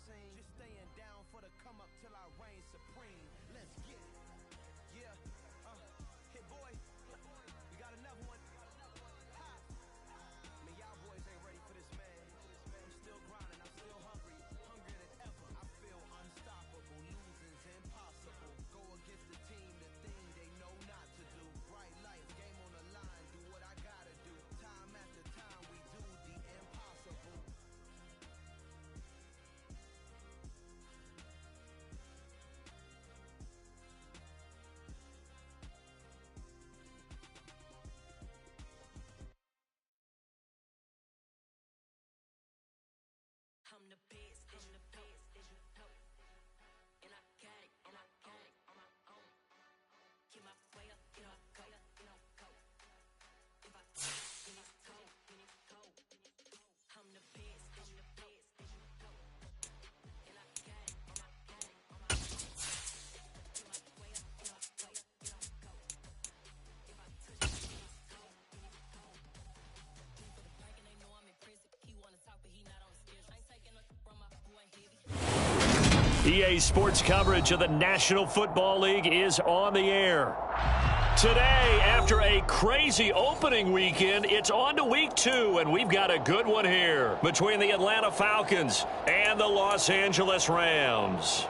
scene. Just staying down for the come up till I reign supreme. Let's get it. Yeah. Hit boy. We got another one. Ha. Man, y'all boys ain't ready for this, man. I'm still grinding. I'm still hungry. Hungrier than ever. I feel unstoppable. Losing's impossible. Go against the team, the thing they know not to do. Bright lights, game on the line. Do what I gotta do. Time after time, we do the impossible. I'm the best, and the best, and you know. And I got it, on my own. Get my way up, get up, go. If I then it's go. I'm the best, and you know. And I got it, on my own. Get my way up, get up, go. If I touch it, then it's go. For the park and they know I'm in prison. He wanna talk, but he not on the schedule. I ain't taking nothing from my boy heavy. EA Sports coverage of the National Football League is on the air. Today, after a crazy opening weekend, it's on to week 2, and we've got a good one here between the Atlanta Falcons and the Los Angeles Rams.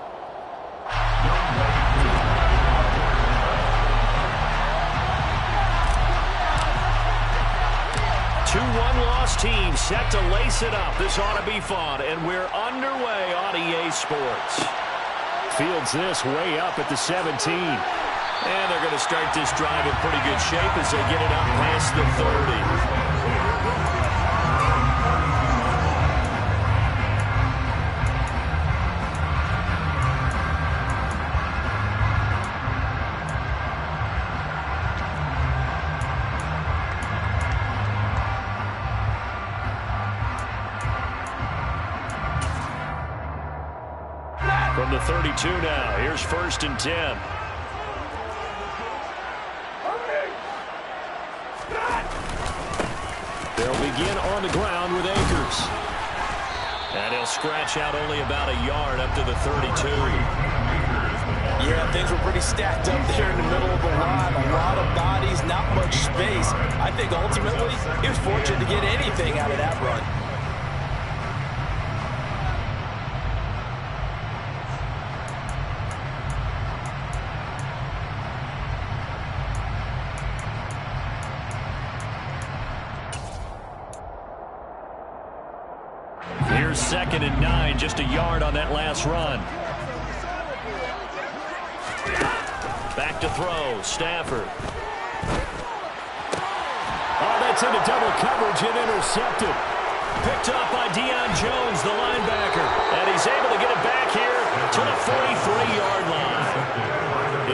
Two one-loss teams set to lace it up. This ought to be fun, and we're underway on EA Sports. Fields this way up at the 17. And they're going to start this drive in pretty good shape as they get it up past the 30. From the 32 now, here's 1st and 10. They'll begin on the ground with Akers. And he'll scratch out only about a yard up to the 32. Yeah, things were pretty stacked up there in the middle of the line. A lot of bodies, not much space. I think ultimately he was fortunate to get anything out of that run. Here's 2nd and 9, just a yard on that last run. Back to throw, Stafford. Oh, that's into double coverage and intercepted. Picked up by Deion Jones, the linebacker. And he's able to get it back here to the 43-yard line.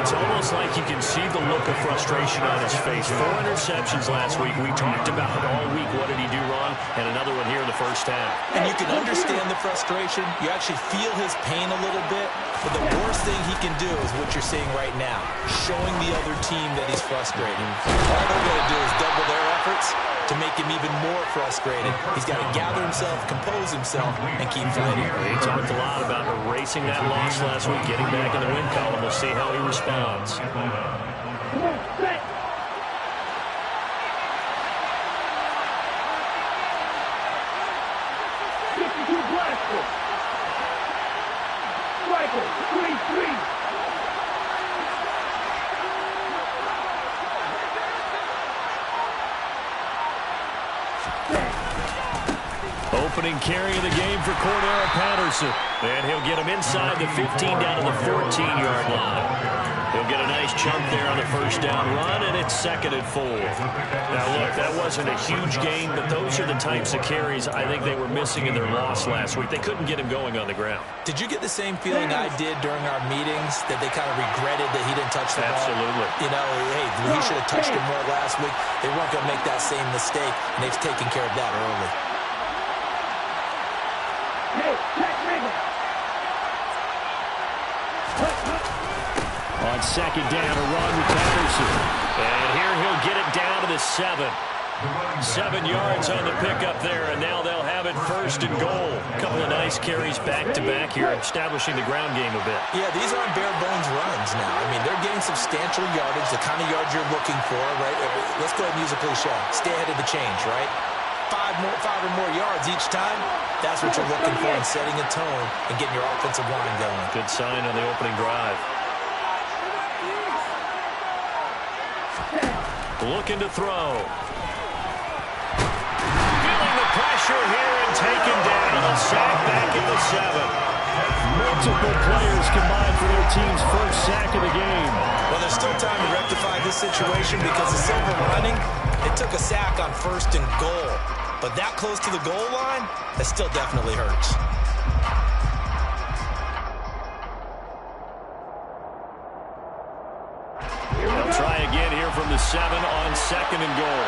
It's almost like you can see the look of frustration on his face. 4 interceptions last week. We talked about it all week. What did he do wrong? And another one here in the first half. And you can understand the frustration. You actually feel his pain a little bit. But the worst thing he can do is what you're seeing right now, showing the other team that he's frustrated. All they're going to do is double their efforts to make him even more frustrated. He's got to gather himself, compose himself, and keep fighting. He talked a lot about erasing that loss last week, getting back in the win column. We'll see how he responds. Opening carry of the game for Cordero Patterson. And he'll get him inside the 15 down to the 14-yard line. He'll get a nice chunk there on the first down run, and it's 2nd and 4. Now, look, that wasn't a huge gain, but those are the types of carries I think they were missing in their loss last week. They couldn't get him going on the ground. Did you get the same feeling I did during our meetings, that they kind of regretted that he didn't touch the ball? Absolutely. You know, hey, he should have touched him more last week. They weren't going to make that same mistake, and they've taken care of that early. On 2nd down, a run with Patterson. And here he'll get it down to the 7. 7 yards on the pickup there, and now they'll have it 1st and goal. A couple of nice nice carries back-to-back here, establishing the ground game a bit. Yeah, these aren't bare-bones runs now. I mean, they're getting substantial yardage, the kind of yards you're looking for, right? Let's go ahead and use a cliche. Stay ahead of the change, right? Five or more yards each time, that's what you're looking for in setting a tone and getting your offensive line going. Good sign on the opening drive. Looking to throw. Feeling the pressure here and taken down. A sack back at the 7. Multiple players combined for their team's first sack of the game. Well, there's still time to rectify this situation because the silver lining, it took a sack on 1st and goal. But that close to the goal line, that still definitely hurts. They'll try again here from the 7 on 2nd and goal.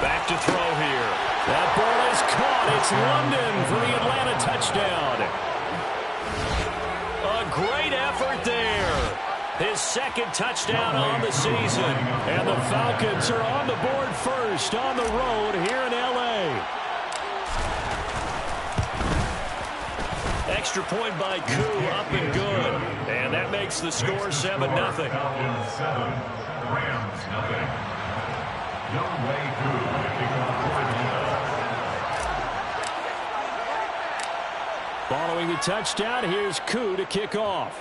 Back to throw here. That ball is caught. It's London for the Atlanta touchdown. A great effort there. His 2nd touchdown on the season. And the Falcons are on the board first on the road here in L.A. Extra point by Koo, up and good. And that makes the score 7-0. Falcons 7, Rams 0. Following the touchdown, here's Koo to kick off.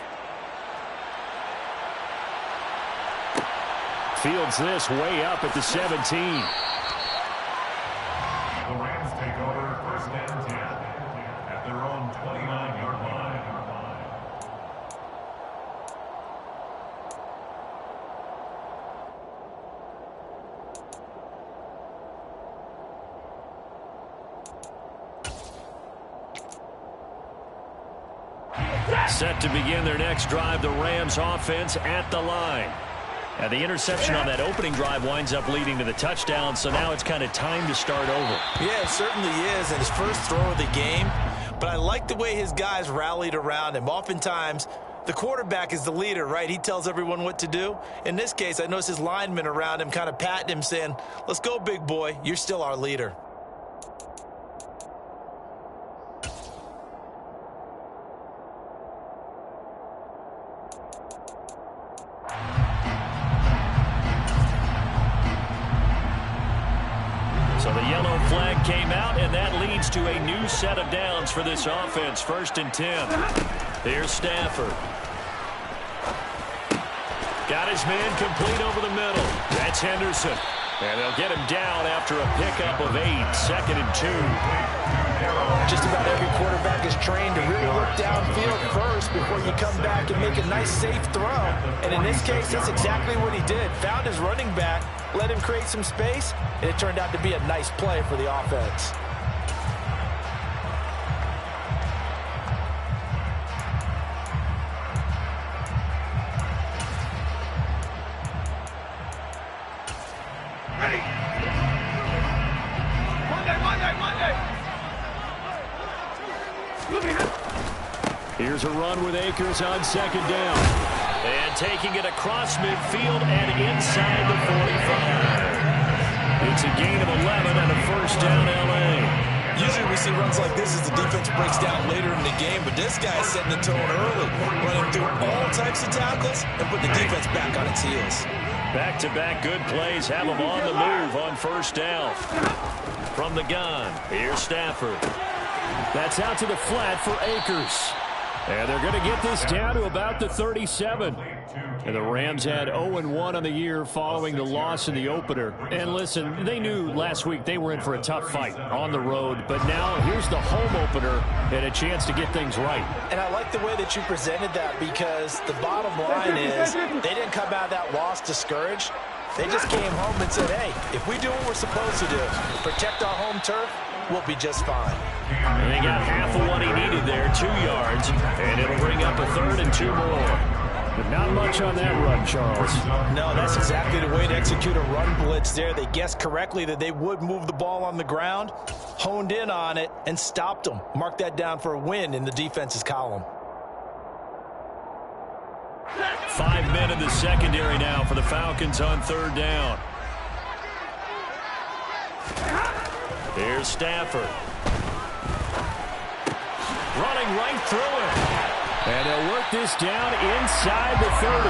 Fields this way up at the 17. The Rams take over 1st and 10 at their own 29-yard line. Set to begin their next drive, the Rams offense at the line. And the interception on that opening drive winds up leading to the touchdown, so now it's kind of time to start over. Yeah, it certainly is, and his first throw of the game. But I like the way his guys rallied around him. Oftentimes, the quarterback is the leader, right? He tells everyone what to do. In this case, I noticed his linemen around him kind of patting him, saying, "Let's go, big boy. You're still our leader." So the yellow flag came out, and that leads to a new set of downs for this offense. 1st and 10. Here's Stafford. Got his man complete over the middle. That's Henderson. And they'll get him down after a pickup of 8. 2nd and 2. Just about every quarterback is trained to really look downfield first before you come back and make a nice, safe throw. And in this case, that's exactly what he did. Found his running back, let him create some space, and it turned out to be a nice play for the offense. Here's a run with Akers on 2nd down. And taking it across midfield and inside the 45. It's a gain of 11 and a 1st down, L.A. Usually we see runs like this as the defense breaks down later in the game, but this guy is setting the tone early, running through all types of tackles and putting the defense back on its heels. Back-to-back good plays have them on the move on 1st down. From the gun, here's Stafford. That's out to the flat for Akers. And they're going to get this down to about the 37. And the Rams had 0-1 on the year following the loss in the opener. And listen, they knew last week they were in for a tough fight on the road. But now here's the home opener and a chance to get things right. And I like the way that you presented that, because the bottom line is they didn't come out of that loss discouraged. They just came home and said, hey, if we do what we're supposed to do, protect our home turf, we'll be just fine. And they got half of what he needed there, 2 yards, and it'll bring up a 3rd and 2 more. But not much on that run, Charles. No, that's exactly the way to execute a run blitz there. They guessed correctly that they would move the ball on the ground, honed in on it, and stopped them. Mark that down for a win in the defense's column. 5 minutes in the secondary now for the Falcons on third down. Here's Stafford. Running right through it. And they'll work this down inside the 30.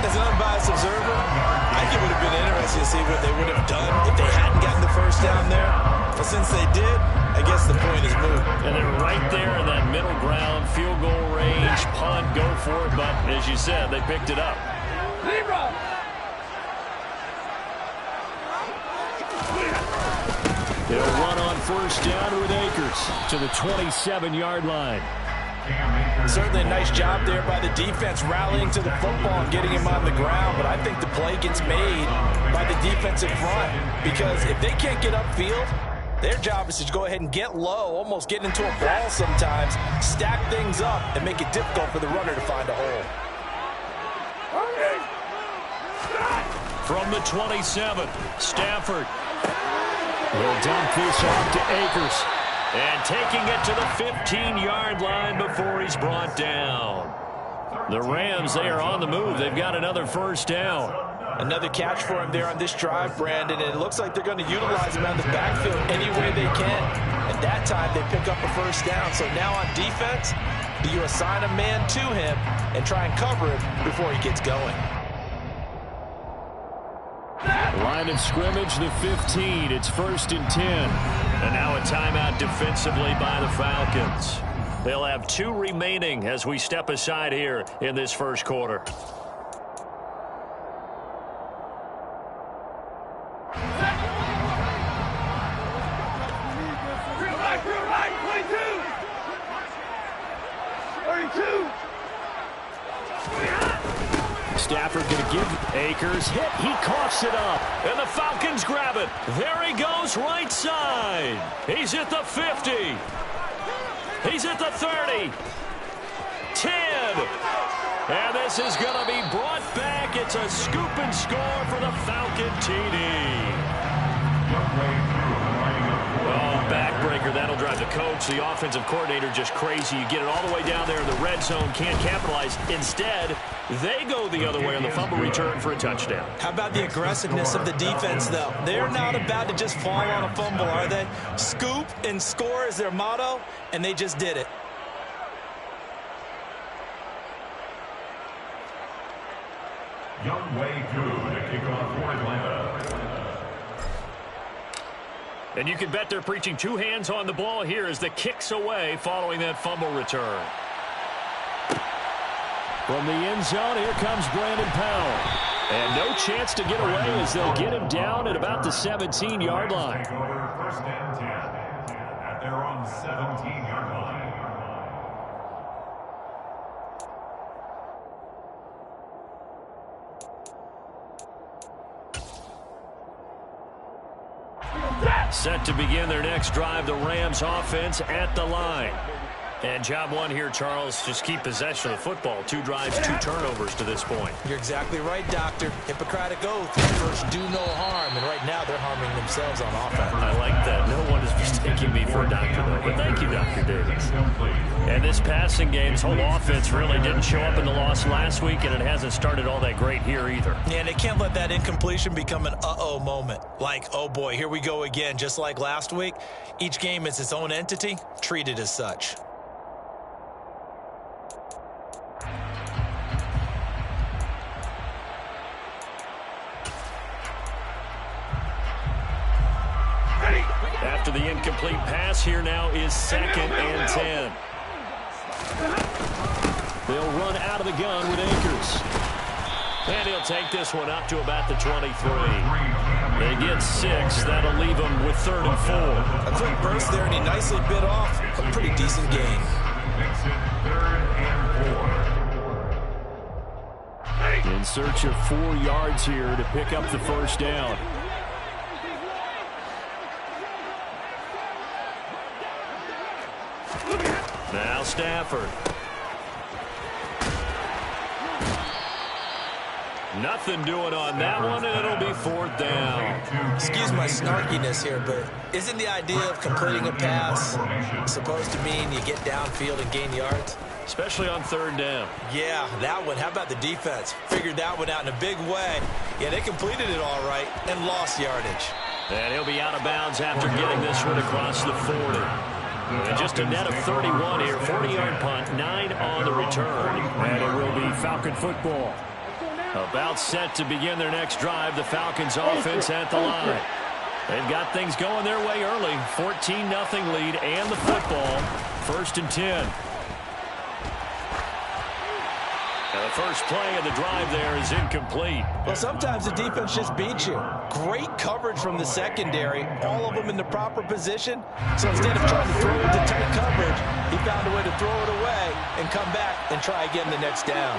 As an unbiased observer, I think it would have been interesting to see what they would have done if they hadn't gotten the first down there. But since they did, I guess the point is moot. And they're right there in that middle ground, field goal range, punt, go for it. But as you said, they picked it up. They'll run on first down with Akers to the 27-yard line. Certainly a nice job there by the defense rallying to the football and getting him on the ground. But I think the play gets made by the defensive front, because if they can't get upfield, their job is to go ahead and get low, almost get into a ball sometimes, stack things up, and make it difficult for the runner to find a hole. From the 27, Stafford will dump this off to Akers. And taking it to the 15-yard line before he's brought down. The Rams, they are on the move. They've got another first down. Another catch for him there on this drive, Brandon, and it looks like they're going to utilize him out of the backfield any way they can. And that time they pick up a first down. So now on defense, do you assign a man to him and try and cover him before he gets going? Line of scrimmage, the 15. It's 1st and 10. And now a timeout defensively by the Falcons. They'll have 2 remaining as we step aside here in this first quarter. Stafford going to give Akers hit. He coughs it up. And the Falcons grab it. There he goes right side. He's at the 50. He's at the 30. 10. And this is going to be brought back. It's a scoop and score for the Falcon TD. Oh, backbreaker. That'll drive the coach, the offensive coordinator, just crazy. You get it all the way down there in the red zone, can't capitalize. Instead, they go the other way on the fumble return for a touchdown. How about the aggressiveness of the defense, though? They're not about to just fall on a fumble, are they? Scoop and score is their motto, and they just did it. Young WK2 to kick off for Atlanta. And you can bet they're preaching 2 hands on the ball here as the kick's away following that fumble return. From the end zone, here comes Brandon Powell. And no chance to get away as they'll get him down at about the 17-yard line. Take over 1st and 10 at their own 17-yard line. Set to begin their next drive, the Rams offense at the line. And job one here, Charles, just keep possession of the football. 2 drives, 2 turnovers to this point. You're exactly right, Doctor. Hippocratic oath. First, do no harm. And right now, they're harming themselves on offense. I like that. No one is mistaking me for a doctor, though. But thank you, Dr. Davis. And this passing game, this whole offense really didn't show up in the loss last week, and it hasn't started all that great here either. Yeah, and they can't let that incompletion become an uh-oh moment. Like, oh boy, here we go again. Just like last week, each game is its own entity, treated as such. After the incomplete pass, here now is 2nd and 10. They'll run out of the gun with Akers. And he'll take this one up to about the 23. They get 6. That'll leave them with 3rd and 4. A quick burst there, and he nicely bit off a pretty decent gain. Makes it 3rd and 4. In search of 4 yards here to pick up the first down. Now Stafford. Nothing doing on that one, and it'll be 4th down. Excuse my snarkiness here, but isn't the idea of completing a pass supposed to mean you get downfield and gain yards? especially on third down. Yeah, that one. How about the defense? Figured that one out in a big way. Yeah, they completed it all right and lost yardage. And he'll be out of bounds after getting this one across the 40. And just a net of 31 here. 40-yard punt, 9 on the return. And it will be Falcon football. About set to begin their next drive. The Falcons offense at the line. They've got things going their way early. 14-0 lead and the football. 1st and 10. And the first play of the drive there is incomplete. Well, sometimes the defense just beats you. Great coverage from the secondary, all of them in the proper position. So instead of trying to throw it to tight coverage, he found a way to throw it away and come back and try again the next down.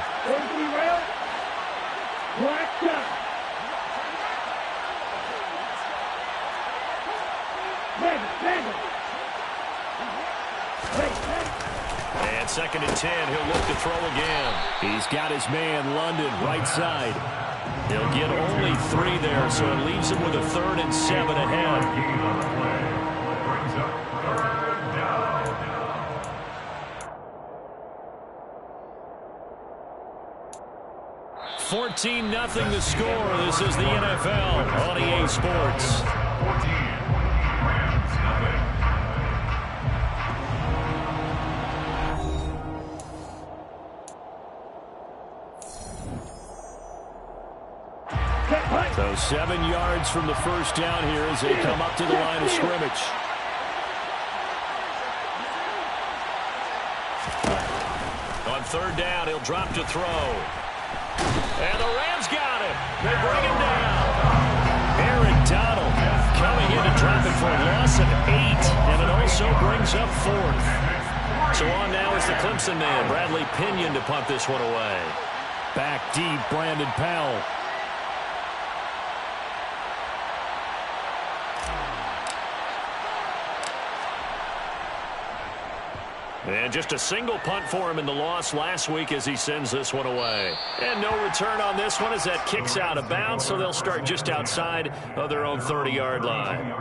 And 2nd and 10, he'll look to throw again. He's got his man, London, right side. He'll get only 3 there, so it leaves him with a 3rd and 7 ahead. 14-0 the score. This is the NFL on EA Sports. 14, Rams, nothing. So 7 yards from the first down here as they come up to the line of scrimmage. On 3rd down, he'll drop to throw. And the Rams got him. They bring him down. Aaron Donald coming in to drop it for a loss of 8. And it also brings up 4th. So on now is the Clemson man, Bradley Pinion, to punt this one away. Back deep, Brandon Powell. And just a single punt for him in the loss last week as he sends this one away. And no return on this one as that kicks out of bounds, so they'll start just outside of their own 30-yard line.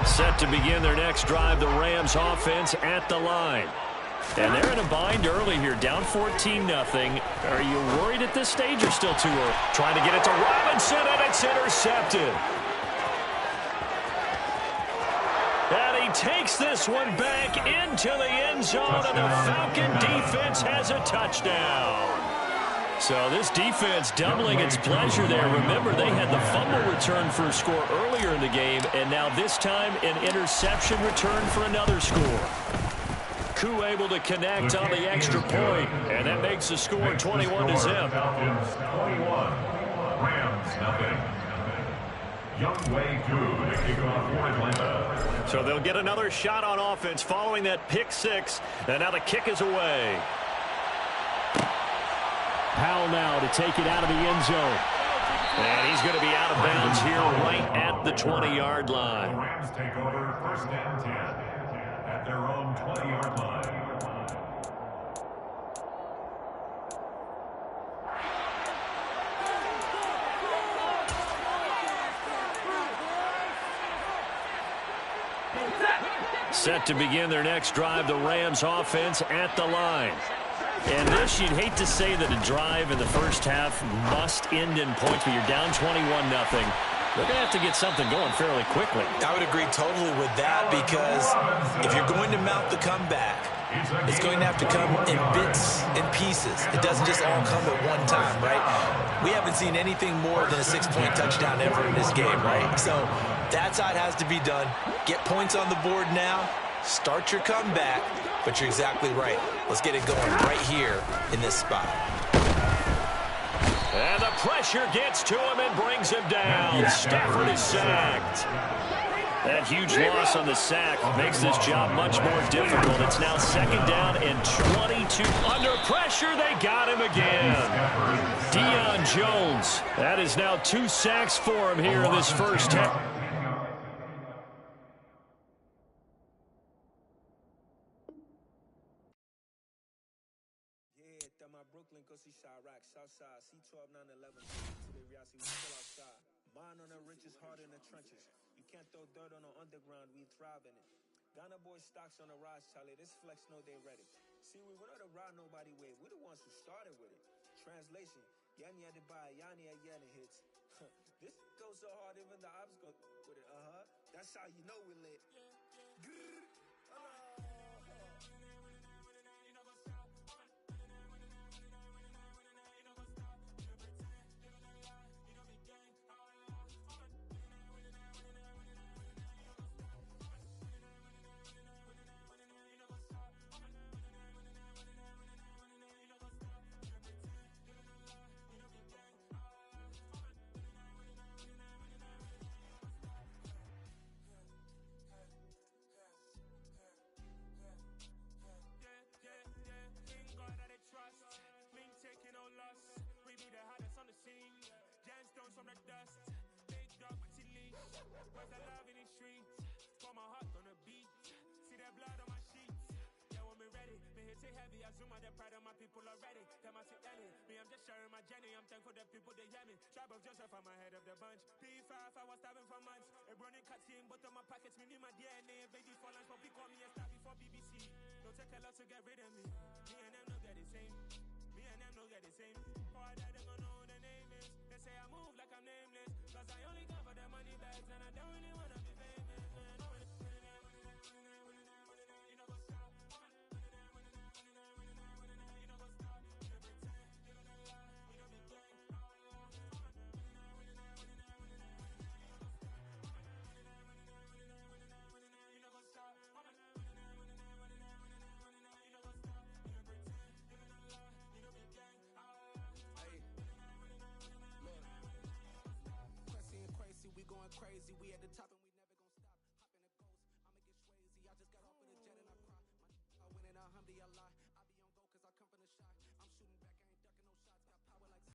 Set to begin their next drive, the Rams offense at the line. And they're in a bind early here, down 14-0. Are you worried at this stage or still too early? Trying to get it to Robinson, and it's intercepted. And he takes this one back into the end zone, and the Falcon defense has a touchdown. So this defense doubling its pleasure there. Remember, they had the fumble return for a score earlier in the game, and now this time an interception return for another score. Koo able to connect on the extra point, and that makes the score 21-0. Falcons 21, Rams nothing. WK2 to kick off for Atlanta. So they'll get another shot on offense following that pick 6, and now the kick is away. Powell now to take it out of the end zone. And he's going to be out of bounds here right at the 20-yard line. The Rams take over 1st and 10 at their own 20-yard line. Set to begin their next drive, the Rams offense at the line. And this, you'd hate to say that a drive in the first half must end in points, but you're down 21-0. They're going to have to get something going fairly quickly. I would agree totally with that, because if you're going to mount the comeback, it's going to have to come in bits and pieces. It doesn't just all come at one time, right? We haven't seen anything more than a 6-point touchdown ever in this game, right? So that's how it has to be done. Get points on the board now. Start your comeback. But you're exactly right. Let's get it going right here in this spot. And the pressure gets to him and brings him down. Stafford is sacked. That huge loss on the sack makes this job much more difficult. It's now 2nd down and 22. Under pressure, they got him again. Deion Jones. That is now 2 sacks for him here in this first half. outside. C12, 911, to the reality, we still outside. Mine on the riches, heart in the trenches. You can't throw dirt on the underground, we thrive in it. Ghana boy stocks on the rise, Charlie. This flex know they ready. See, we were not to ride nobody way. We the ones who started with it. Translation, Yanni had to buy, Yanni had Yanni hits. This goes so hard, even the ops go with it. That's how you know we lit. Trust, me taking no loss. We be the hottest on the scene. Gemstones from the dust. Big dog with your leash. Where's the love in the streets? Pour my heart on the beat. See that blood on my sheets. Yeah, when me ready, me hit it heavy. I zoom out the pride of my people already. Them I see Ellie. Me, I'm just sharing my journey. I'm thankful the people they hear me. Tribe of Joseph, I'm ahead of the bunch. P5, I was starving for months. A running cutscene, but on my pockets, me need my DNA. Baby for lunch, but we call me a star before BBC. Don't take a lot to get rid of me. Me and them no get the same. Me and them no get the same. Oh, I die, they gon' know who the name is. They say I move like I'm nameless. Cause I only come for the money bags and I don't really wanna be famous, man. You know go stop. You know go stop. You know pretend. You know the lie. You know be gang. You know go stop. We going crazy, we at the top and